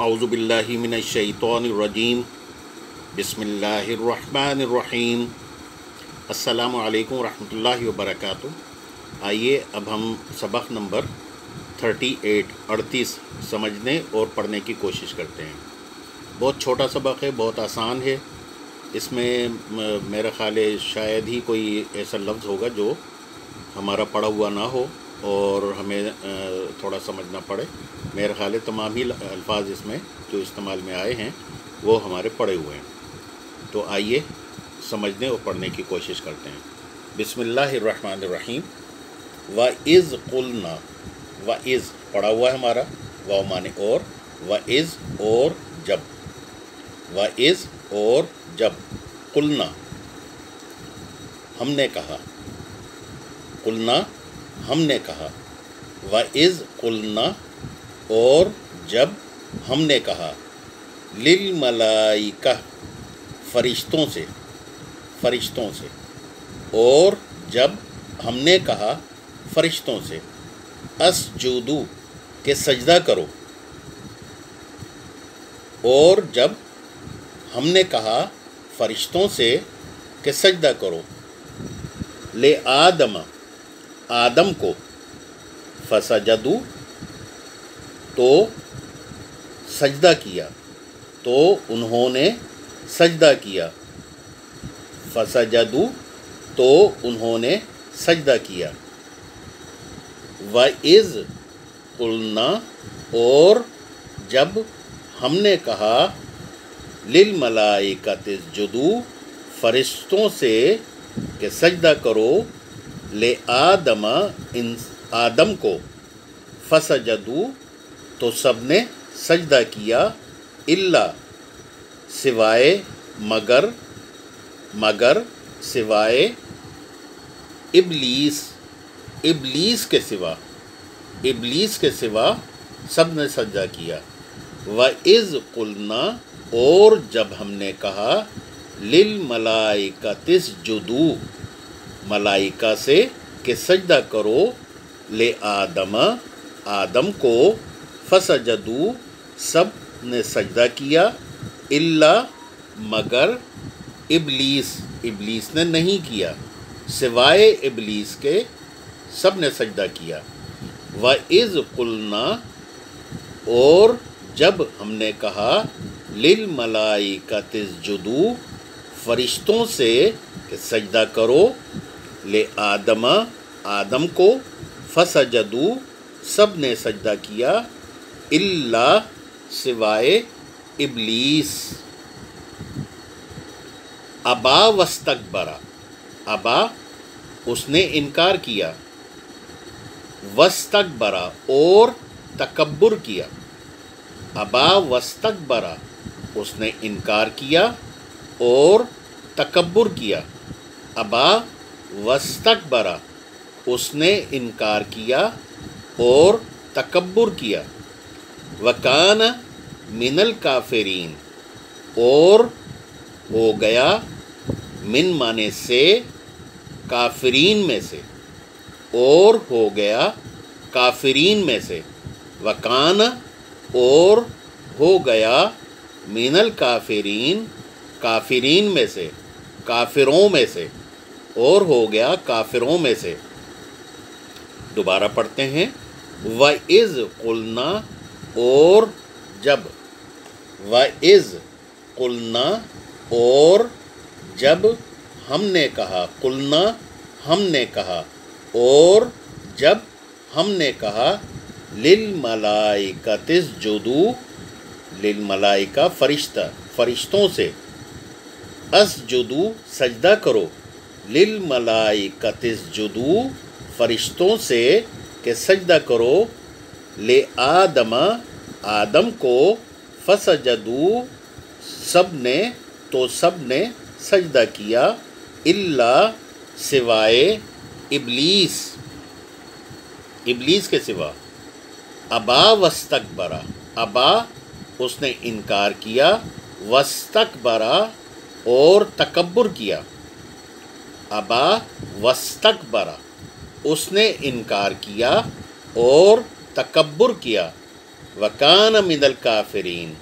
اعوذ باللہ من الشیطان الرجیم بسم اللہ الرحمن الرحیم السلام علیکم ورحمۃ اللہ وبرکاتہ۔ آئیے اب ہم سبق نمبر 38 سمجھنے اور پڑھنے کی کوشش کرتے ہیں۔ بہت چھوٹا سبق ہے، بہت آسان ہے۔ اس میں میرا خیال ہے شاید ہی کوئی ایسا لفظ ہوگا جو ہمارا پڑھا ہوا نہ ہو اور ہمیں تھوڑا سمجھنا پڑے۔ میرا خیال ہے تمام ہی الفاظ اس میں جو استعمال میں آئے ہیں وہ ہمارے پڑھے ہوئے ہیں۔ تو آئیے سمجھنے اور پڑھنے کی کوشش کرتے ہیں۔ بسم اللہ الرحمن الرحیم۔ وَإِذْ قُلْنَا، وَإِذْ پڑھا ہوا ہے ہمارا، واو مانے اور، وَإِذْ اور جب، وَإِذْ اور جب، قُلْنَا ہم نے کہا، قُلْنَا ہم نے کہا، وَإِذْ قُلْنَا اور جب ہم نے کہا، لِلْمَلَائِکَةِ فرشتوں سے، فرشتوں سے، اور جب ہم نے کہا فرشتوں سے، اسجدو کہ سجدہ کرو، اور جب ہم نے کہا فرشتوں سے کہ سجدہ کرو، لے آدم آدم کو، فسجدو تو سجدہ کیا، تو انہوں نے سجدہ کیا، فسجدو تو انہوں نے سجدہ کیا، وَإِذْ قُلْنَا اور جب ہم نے کہا، لِلْمَلَائِکَةِ اسْجُدُوا فرشتوں سے کہ سجدہ کرو، لے آدم آدم کو، فسجدوا تو سب نے سجدہ کیا، الا سوائے مگر، مگر سوائے ابلیس، ابلیس کے سوا، ابلیس کے سوا سب نے سجدہ کیا، وَإِذْ قُلْنَا اور جب ہم نے کہا، لِلْمَلَائِکَةِ اسْجُدُوا ملائکہ سے کہ سجدہ کرو، لے آدم آدم کو، فسجدوا سب نے سجدہ کیا، الا مگر ابلیس، ابلیس نے نہیں کیا، سوائے ابلیس کے سب نے سجدہ کیا، وَإِذْ قُلْنَا اور جب ہم نے کہا، لِلْمَلَائِکَةِ اسْجُدُوا فرشتوں سے کہ سجدہ کرو، لے آدم آدم کو، فسجدوا سب نے سجدہ کیا، الا سوائے ابلیس، ابا واستکبرا ابا اس نے انکار کیا، واستکبرا اور تکبر کیا، ابا واستکبرا اس نے انکار کیا اور تکبر کیا، ابا واستکبرا اس نے انکار کیا اور تکبر کیا، وکان من الکافرین اور ہو گیا، من مانے سے، کافرین میں سے، اور ہو گیا کافرین میں سے، وکان اور ہو گیا، من الکافرین کافرین میں سے، کافروں میں سے، اور ہو گیا کافروں میں سے۔ دوبارہ پڑھتے ہیں، وَإِذْ قُلْنَا اور جب، وَإِذْ قُلْنَا اور جب ہم نے کہا، قُلْنَا ہم نے کہا، اور جب ہم نے کہا، لِلْمَلَائِکَةِ اسْجُدُوا لِلْمَلَائِکَہ فرشتہ، فرشتوں سے، اسجدوا سجدہ کرو، لِلْمَلَائِکَةِ اسْجُدُوا فرشتوں سے کہ سجدہ کرو، لے آدم آدم کو، فسجدوا سب نے تو سب نے سجدہ کیا، الا سوائے ابلیس، ابلیس کے سوا، ابا واستکبرا ابا اس نے انکار کیا، واستکبرا اور تکبر کیا، ابا واستکبرا اس نے انکار کیا اور تکبر کیا، वकान मिनल काफिरीन,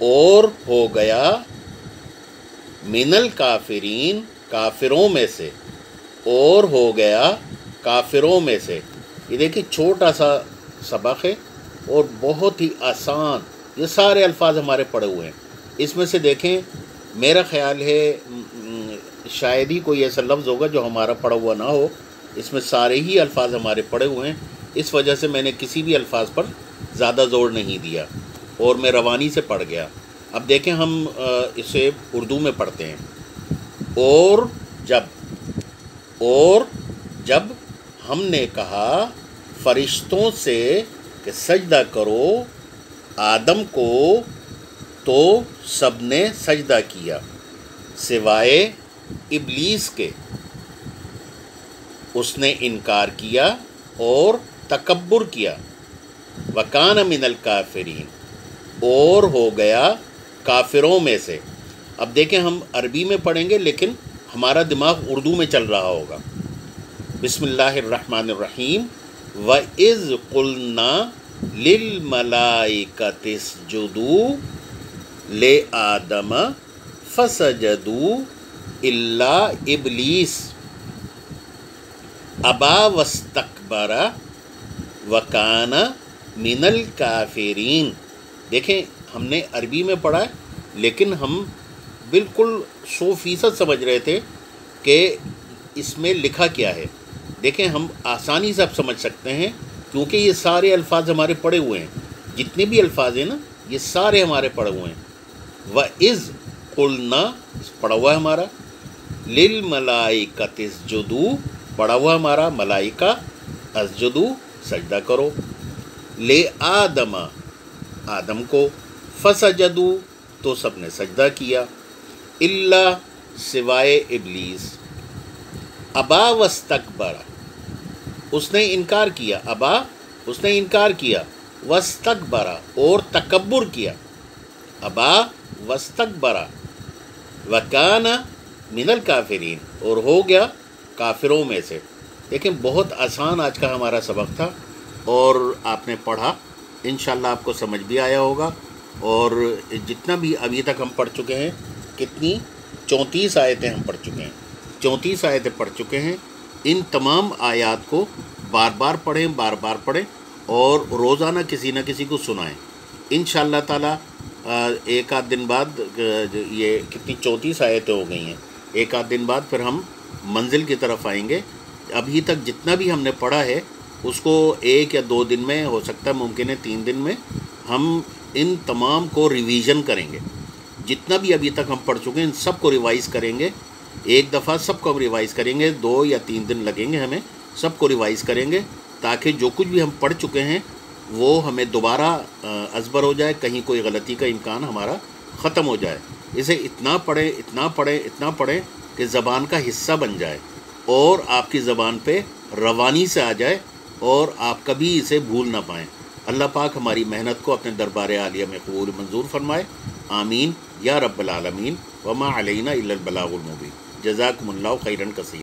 और हो गया, मिनल काफिरीन, काफिरों में से, और हो गया काफिरों में से। ये देखिए छोटा सा सबक है और बहुत ही आसान, ये सारे अल्फाज हमारे पढ़े हुए हैं। इसमें से देखें, मेरा ख्याल है शायद ही कोई ऐसा लफ्ज़ होगा जो हमारा पढ़ा हुआ ना हो। इसमें सारे ही अल्फाज हमारे पढ़े हुए हैं, इस वजह से मैंने किसी भी अल्फाज पर ज़्यादा ज़ोर नहीं दिया और मैं रवानी से पढ़ गया। अब देखें, हम इसे उर्दू में पढ़ते हैं। और जब हमने कहा फरिश्तों से कि सजदा करो आदम को, तो सबने सजदा किया सिवाय इब्लीस के, उसने इनकार किया और तकब्बुर किया। वकान मिनल काफिरीन, और हो गया काफिरों में से। अब देखें, हम अरबी में पढ़ेंगे लेकिन हमारा दिमाग उर्दू में चल रहा होगा। बिस्मिल्लाहिर्रहमानिर्रहीम। व इज़ कुल्ना लिल मलाइकतिस्जुदू ले आदम फसजदू इल्ला इब्लीस अबा वस्तकबरा वकाना मिनल काफिरीन। देखें, हमने अरबी में पढ़ा है लेकिन हम बिल्कुल 100% समझ रहे थे कि इसमें लिखा क्या है। देखें, हम आसानी से अब समझ सकते हैं क्योंकि ये सारे अल्फाज हमारे पढ़े हुए हैं। जितने भी अल्फाज हैं ना, ये सारे हमारे पढ़े हुए हैं। व इज़ कुल्ना पढ़ा हुआ है हमारा, लिल मलाइकतिस्जुदू पढ़ा हुआ हमारा, मलाइका अस्जुदू सजदा करो, ले आदमा आदम को, फसजदू तो सबने सजदा किया, इल्ला सिवाय इब्लीस, अबा वस्तकबरा उसने इनकार किया, अबा उसने इनकार किया, वस्तकबरा और तकब्बुर किया, अबा वस्तकबरा, वकाना मिनल काफिरीन और हो गया काफिरों में से। देखें, बहुत आसान आज का हमारा सबक था और आपने पढ़ा, इंशाल्लाह आपको समझ भी आया होगा। और जितना भी अभी तक हम पढ़ चुके हैं, कितनी 34 आयतें हम पढ़ चुके हैं, 34 आयतें पढ़ चुके हैं। इन तमाम आयात को बार बार पढ़ें और रोज़ाना किसी न किसी को सुनाएं। इंशाअल्लाह ताला एक आध दिन बाद, ये कितनी 34 आयतें हो गई हैं, एक आध दिन बाद फिर हम मंजिल की तरफ आएंगे। अभी तक जितना भी हमने पढ़ा है उसको 1 या 2 दिन में, हो सकता है मुमकिन है 3 दिन में, हम इन तमाम को रिवीजन करेंगे। जितना भी अभी तक हम पढ़ चुके हैं इन सब को रिवाइज़ करेंगे। एक दफ़ा सबको रिवाइज़ करेंगे, 2 या 3 दिन लगेंगे हमें, सबको रिवाइज़ करेंगे ताकि जो कुछ भी हम पढ़ चुके हैं वो हमें दोबारा अज़बर हो जाए, कहीं कोई गलती का इम्कान हमारा ख़त्म हो जाए। इसे इतना पढ़ें कि ज़बान का हिस्सा बन जाए और आपकी ज़बान पे रवानी से आ जाए और आप कभी इसे भूल ना पाएँ। अल्लाह पाक हमारी मेहनत को अपने दरबार आलिया में कबूल मंजूर फरमाए। आमीन या रब्बल आलमीन। वमा अलैना इल्लल बलागुल मुबीन। जज़ाकुमुल्लाहु खैरन कसीर।